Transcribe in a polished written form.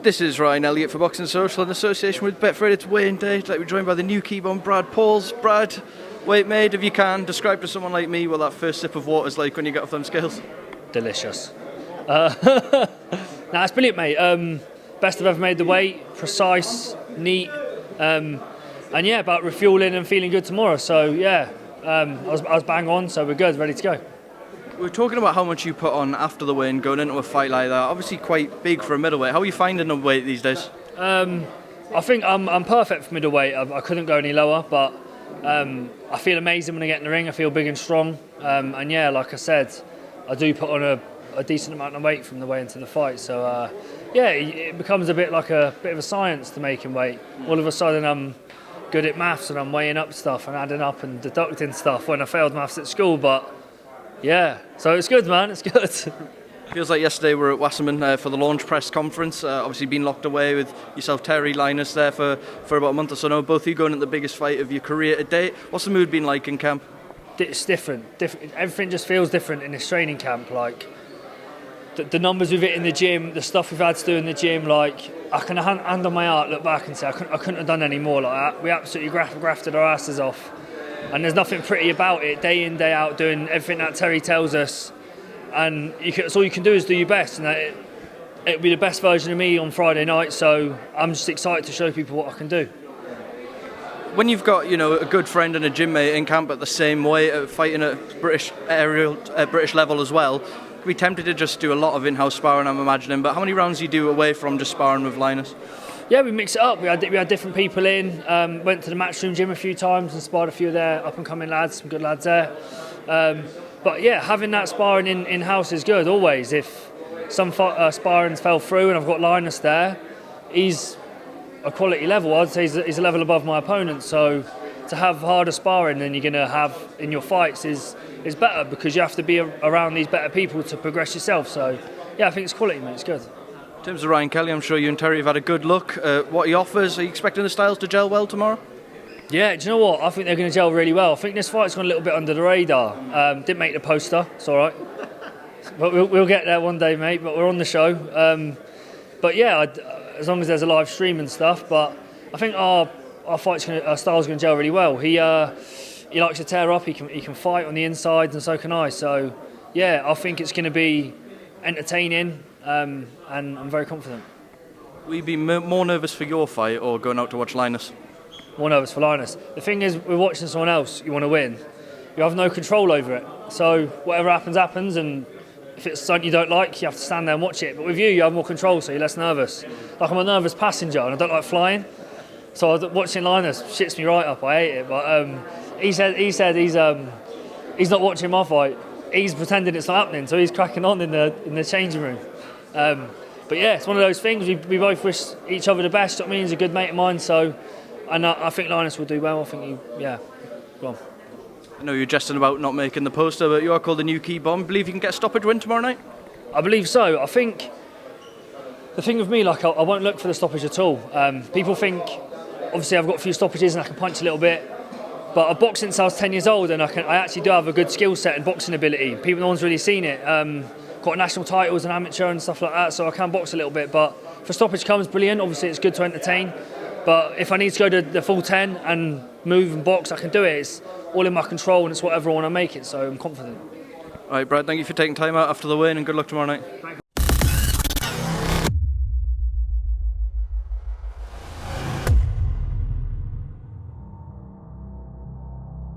This is Ryan Elliott for Boxing Social in association with Betfred. It's weigh-in day. Like we're joined by the new Keybon, Brad Pauls. Brad, weight made, if you can, describe to someone like me what that first sip of water is like when you get off them scales. Delicious. It's brilliant, mate. Best I've ever made the weight, precise, neat, and yeah, about refueling and feeling good tomorrow. So yeah, I was bang on, so we're good, ready to go. We were talking about how much you put on after the weigh-in, going into a fight like that. Obviously quite big for a middleweight. How are you finding the weight these days? I think I'm perfect for middleweight. I couldn't go any lower, but I feel amazing when I get in the ring. I feel big and strong, and yeah, like I said, I do put on a decent amount of weight from the way into the fight. So yeah, it becomes a bit of a science to making weight. All of a sudden, I'm good at maths and I'm weighing up stuff and adding up and deducting stuff when I failed maths at school, but. Yeah, so it's good, man, it's good. Feels like yesterday we were at Wasserman for the launch press conference, obviously been locked away with yourself, Terry, Linus there for about a month or so now. Both of you going at the biggest fight of your career to date. What's the mood been like in camp? It's different. Everything just feels different in this training camp. Like, the numbers we've hit in the gym, the stuff we've had to do in the gym, like, I can hand on my heart, look back and say I couldn't have done any more. Like, we absolutely grafted our asses off. And there's nothing pretty about it, day in, day out, doing everything that Terry tells us. And that's all you can do is do your best. And it'll be the best version of me on Friday night, so I'm just excited to show people what I can do. When you've got, a good friend and a gym mate in camp at the same weight, fighting at British level as well, you'd be tempted to just do a lot of in-house sparring, I'm imagining. But how many rounds do you do away from just sparring with Linus? Yeah, we mix it up. We had different people in. Went to the Matchroom gym a few times and sparred a few of their up-and-coming lads, some good lads there. But yeah, having that sparring in-house is good, always. If some sparrings fell through and I've got Linus there, he's a quality level. I'd say he's a level above my opponent. So to have harder sparring than you're going to have in your fights is better, because you have to be around these better people to progress yourself. So yeah, I think it's quality, mate. It's good. In terms of Ryan Kelly, I'm sure you and Terry have had a good look at what he offers. Are you expecting the styles to gel well tomorrow? Yeah, do you know what? I think they're going to gel really well. I think this fight's gone a little bit under the radar. Didn't make the poster, it's all right. But we'll get there one day, mate, but we're on the show. But yeah, as long as there's a live stream and stuff. But I think our style's going to gel really well. He likes to tear up, he can fight on the inside, and so can I. So yeah, I think it's going to be entertaining. And I'm very confident. Will you be more nervous for your fight or going out to watch Linus? More nervous for Linus. The thing is, we're watching someone else, you want to win. You have no control over it. So whatever happens, and if it's something you don't like, you have to stand there and watch it. But with you have more control, so you're less nervous. Like, I'm a nervous passenger and I don't like flying. So watching Linus shits me right up, I hate it. But he said he's not watching my fight. He's pretending it's not happening, so he's cracking on in the changing room. But yeah, it's one of those things. We both wish each other the best. You know what I mean? He's a good mate of mine, so I think Linus will do well. I think go on. I know you're jesting about not making the poster, but you are called the new Keybon. Believe you can get a stoppage win tomorrow night? I believe so. I think the thing with me, like, I won't look for the stoppage at all. People think, obviously, I've got a few stoppages and I can punch a little bit. But I've boxed since I was 10 years old, and I actually do have a good skill set and boxing ability. No one's really seen it. Got national titles and amateur and stuff like that, so I can box a little bit. But if a stoppage comes, brilliant. Obviously, it's good to entertain. But if I need to go to the full 10 and move and box, I can do it. It's all in my control, and it's whatever I want to make it, so I'm confident. All right, Brad, thank you for taking time out after the win, and good luck tomorrow night. Thank you.